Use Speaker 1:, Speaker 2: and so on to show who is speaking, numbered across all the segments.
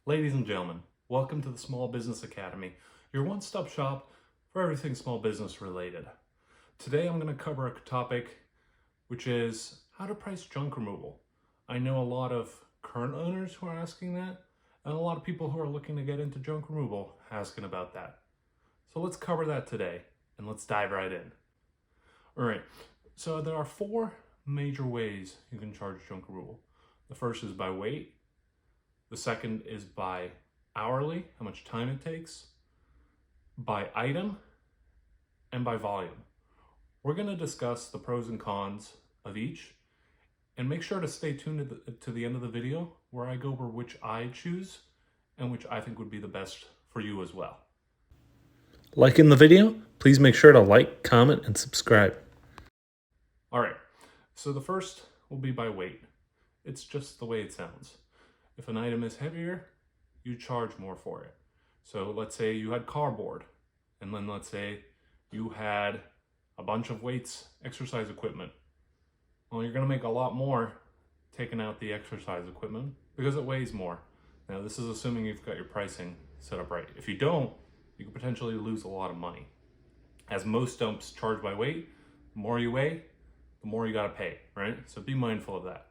Speaker 1: Ladies and gentlemen, welcome to the Small Business Academy, your one-stop shop for everything small business related. Today I'm going to cover a topic which is how to price junk removal. I know a lot of current owners who are asking that, and a lot of people who are looking to get into junk removal asking about that. So let's cover that today, and let's dive right in. Alright, so there are four major ways you can charge junk removal. The first is by weight. The second is by hourly, how much time it takes, by item, and by volume. We're going to discuss the pros and cons of each, and make sure to stay tuned to the end of the video where I go over which I choose and which I think would be the best for you as well. Liking the video, please make sure to like, comment, and subscribe. All right, so the first will be by weight. It's just the way it sounds. If an item is heavier, you charge more for it. So let's say you had cardboard, and then let's say you had a bunch of weights, exercise equipment. Well, you're gonna make a lot more taking out the exercise equipment because it weighs more. Now, this is assuming you've got your pricing set up right. If you don't, you could potentially lose a lot of money. As most dumps charge by weight, the more you weigh, the more you gotta pay, right? So be mindful of that.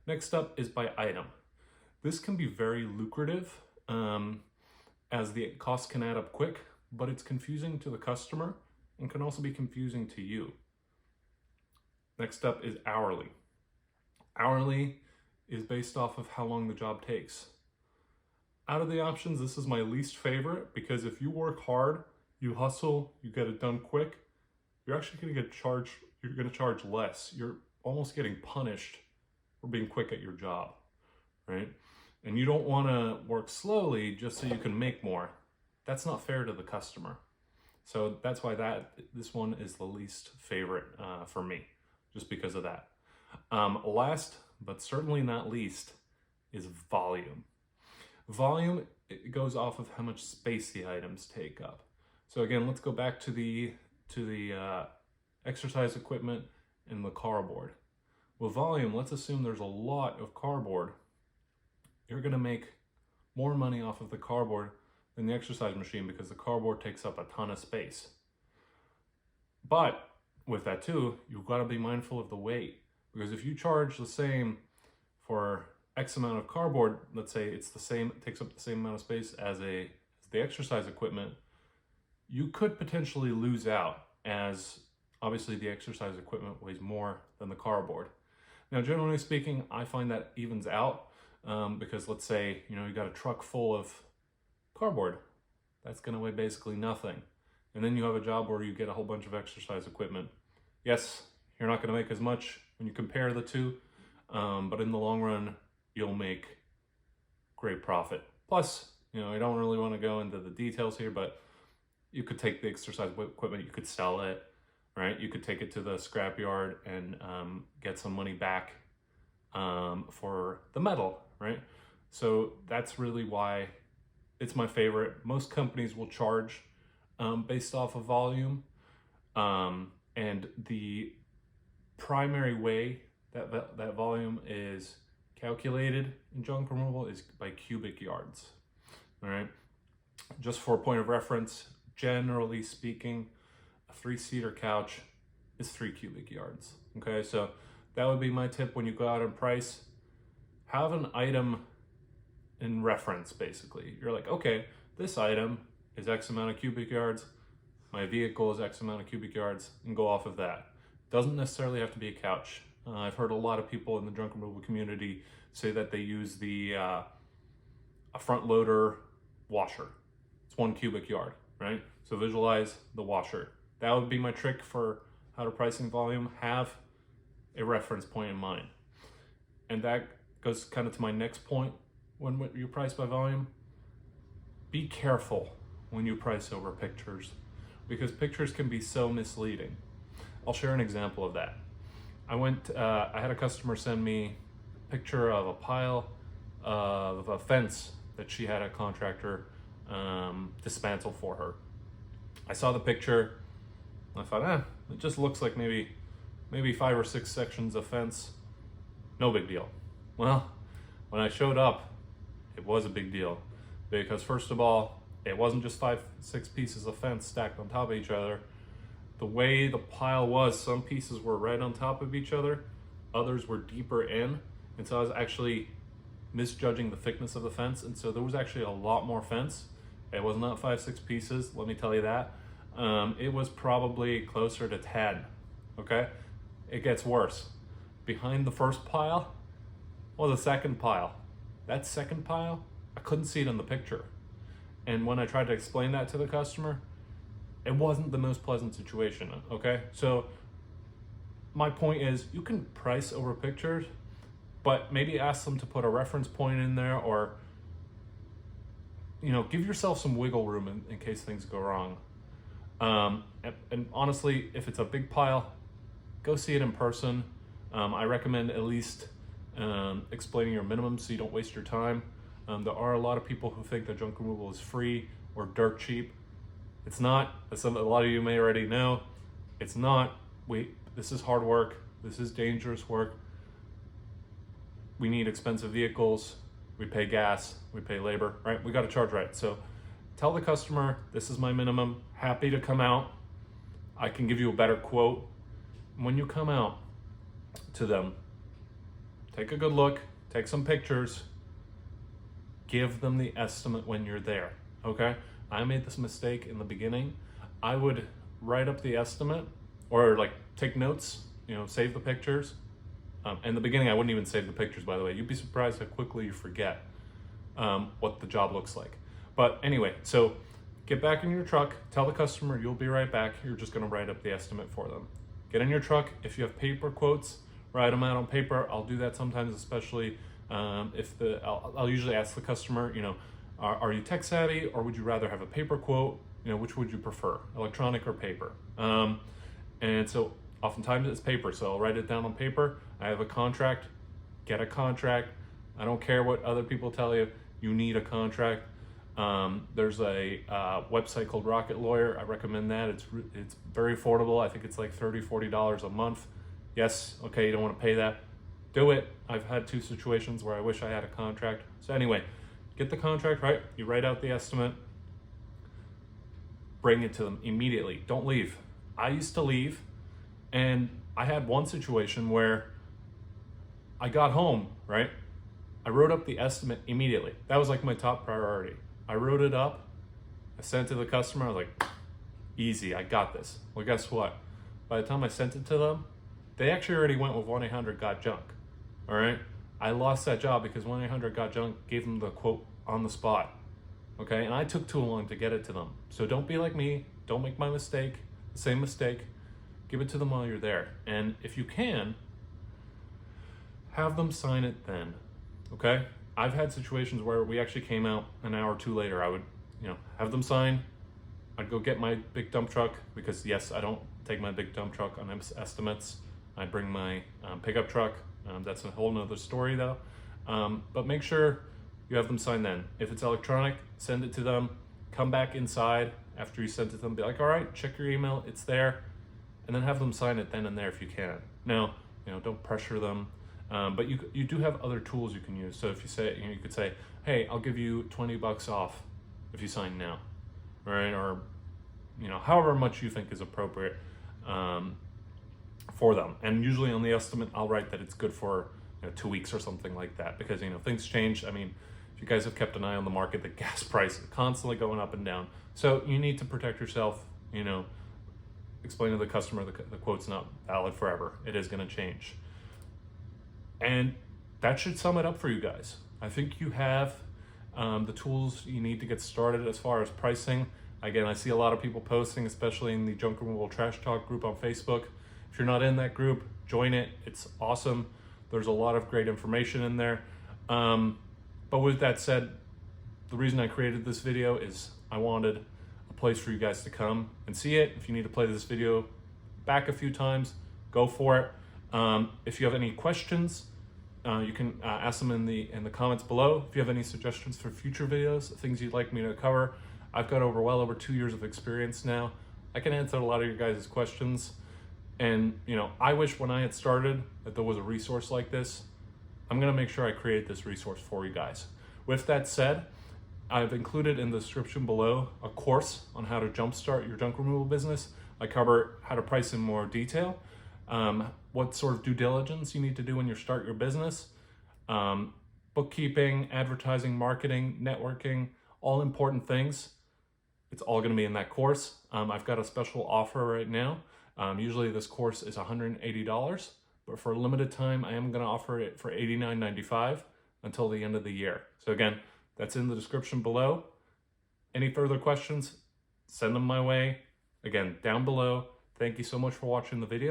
Speaker 1: Next up is by item. This can be very lucrative as the cost can add up quick, but it's confusing to the customer and can also be confusing to you. Next up is hourly. Hourly is based off of how long the job takes. Out of the options, this is my least favorite because if you work hard, you hustle, you get it done quick, you're actually going to get charged, you're going to charge less. You're almost getting punished for being quick at your job, right? And you don't want to work slowly just so you can make more. That's not fair to the customer. So that's why this one is the least favorite for me, just because of that. Last, but certainly not least, is volume. Volume, it goes off of how much space the items take up. So again, let's go back to the exercise equipment and the cardboard. With volume, let's assume there's a lot of cardboard. You're going to make more money off of the cardboard than the exercise machine because the cardboard takes up a ton of space. But with that too, you've got to be mindful of the weight, because if you charge the same for X amount of cardboard, let's say it's the same, it takes up the same amount of space as the exercise equipment, you could potentially lose out, as obviously the exercise equipment weighs more than the cardboard. Now, generally speaking, I find that evens out. Because let's say, you got a truck full of cardboard, that's going to weigh basically nothing. And then you have a job where you get a whole bunch of exercise equipment. Yes, you're not going to make as much when you compare the two, but in the long run, you'll make great profit. Plus, I don't really want to go into the details here, but you could take the exercise equipment, you could sell it, right? You could take it to the scrapyard and get some money back for the metal, right? So that's really why it's my favorite. Most companies will charge based off of volume, and the primary way that volume is calculated in junk removal is by cubic yards. All right, just for a point of reference, generally speaking, a 3-seater couch is 3 cubic yards. Okay, so that would be my tip when you go out and price. Have an item in reference, basically. You're like, okay, this item is X amount of cubic yards. My vehicle is X amount of cubic yards, and go off of that. Doesn't necessarily have to be a couch. I've heard a lot of people in the junk removal community say that they use a front loader washer. It's 1 cubic yard, right? So visualize the washer. That would be my trick for how to pricing volume. Have a reference point in mind. And that goes kind of to my next point. When you price by volume, be careful when you price over pictures, because pictures can be so misleading. I'll share an example of that. I had a customer send me a picture of a pile of a fence that she had a contractor dismantle for her. I saw the picture, I thought, it just looks like maybe 5 or 6 sections of fence. No big deal. Well, when I showed up, it it was a big deal because first of all, it wasn't just 5-6 pieces of fence stacked on top of each other. The way the pile was, some pieces were right on top of each other, others were deeper in, and so I was actually misjudging the thickness of the fence, and so there was actually a lot more fence. It was not 5-6 pieces, let me tell you that. It was probably closer to 10, okay? It gets worse. Behind the first pile was a second pile. That second pile, I couldn't see it in the picture. And when I tried to explain that to the customer, it wasn't the most pleasant situation, okay? So my point is, you can price over pictures, but maybe ask them to put a reference point in there, or give yourself some wiggle room in case things go wrong. And honestly, if it's a big pile, go see it in person. I recommend at least explaining your minimum so you don't waste your time. There are a lot of people who think that junk removal is free or dirt cheap. It's not. As a lot of you may already know, it's not. This is hard work. This is dangerous work. We need expensive vehicles. We pay gas. We pay labor, right? We got to charge right. So tell the customer, this is my minimum. Happy to come out. I can give you a better quote. When you come out to them, take a good look, take some pictures, give them the estimate when you're there, okay? I made this mistake in the beginning. I would write up the estimate or take notes, save the pictures. In the beginning, I wouldn't even save the pictures, by the way. You'd be surprised how quickly you forget what the job looks like. But anyway, so get back in your truck, tell the customer you'll be right back. You're just gonna write up the estimate for them. Get in your truck. If you have paper quotes, write them out on paper. I'll do that sometimes, especially I'll usually ask the customer, are you tech savvy, or would you rather have a paper quote? Which would you prefer, electronic or paper? And so oftentimes it's paper, so I'll write it down on paper. I have a contract, get a contract. I don't care what other people tell you, you need a contract. There's a website called Rocket Lawyer. I recommend that. It's very affordable. I think it's like $30-40 a month. Yes, okay, you don't want to pay that. Do it. I've had 2 situations where I wish I had a contract. So anyway, get the contract, right? You write out the estimate, bring it to them immediately. Don't leave. I used to leave, and I had one situation where I got home, right? I wrote up the estimate immediately. That was like my top priority. I wrote it up, I sent it to the customer. I was like, easy, I got this. Well, guess what? By the time I sent it to them, they actually already went with 1-800-GOT-JUNK. All right? I lost that job because 1-800-GOT-JUNK gave them the quote on the spot. Okay? And I took too long to get it to them. So don't be like me. Don't make my mistake, the same mistake. Give it to them while you're there. And if you can, have them sign it then. Okay? I've had situations where we actually came out an hour or 2 later. I would, have them sign. I'd go get my big dump truck because, yes, I don't take my big dump truck on estimates. I bring my pickup truck. That's a whole nother story, though. But make sure you have them sign then. If it's electronic, send it to them. Come back inside after you send it to them. Be like, all right, check your email. It's there. And then have them sign it then and there if you can. Now, don't pressure them. But you do have other tools you can use. So if you say, you could say, hey, I'll give you $20 off if you sign now, right? Or, however much you think is appropriate for them. And usually on the estimate, I'll write that it's good for 2 weeks or something like that, because things change. I mean, if you guys have kept an eye on the market, the gas price is constantly going up and down. So you need to protect yourself. Explain to the customer the quote's not valid forever. It is going to change. And that should sum it up for you guys. I think you have the tools you need to get started as far as pricing. Again, I see a lot of people posting, especially in the Junk Removal Trash Talk group on Facebook. If you're not in that group, join it. It's awesome. There's a lot of great information in there. But with that said, the reason I created this video is I wanted a place for you guys to come and see it. If you need to play this video back a few times, go for it. If you have any questions, you can ask them in the comments below. If you have any suggestions for future videos, things you'd like me to cover, I've got well over 2 years of experience now. I can answer a lot of your guys' questions. And I wish when I had started that there was a resource like this. I'm gonna make sure I create this resource for you guys. With that said, I've included in the description below a course on how to jumpstart your junk removal business. I cover how to price in more detail, what sort of due diligence you need to do when you start your business, bookkeeping, advertising, marketing, networking, all important things. It's all going to be in that course. I've got a special offer right now. Usually this course is $180, but for a limited time, I am going to offer it for $89.95 until the end of the year. So again, that's in the description below. Any further questions, send them my way. Again, down below. Thank you so much for watching the video.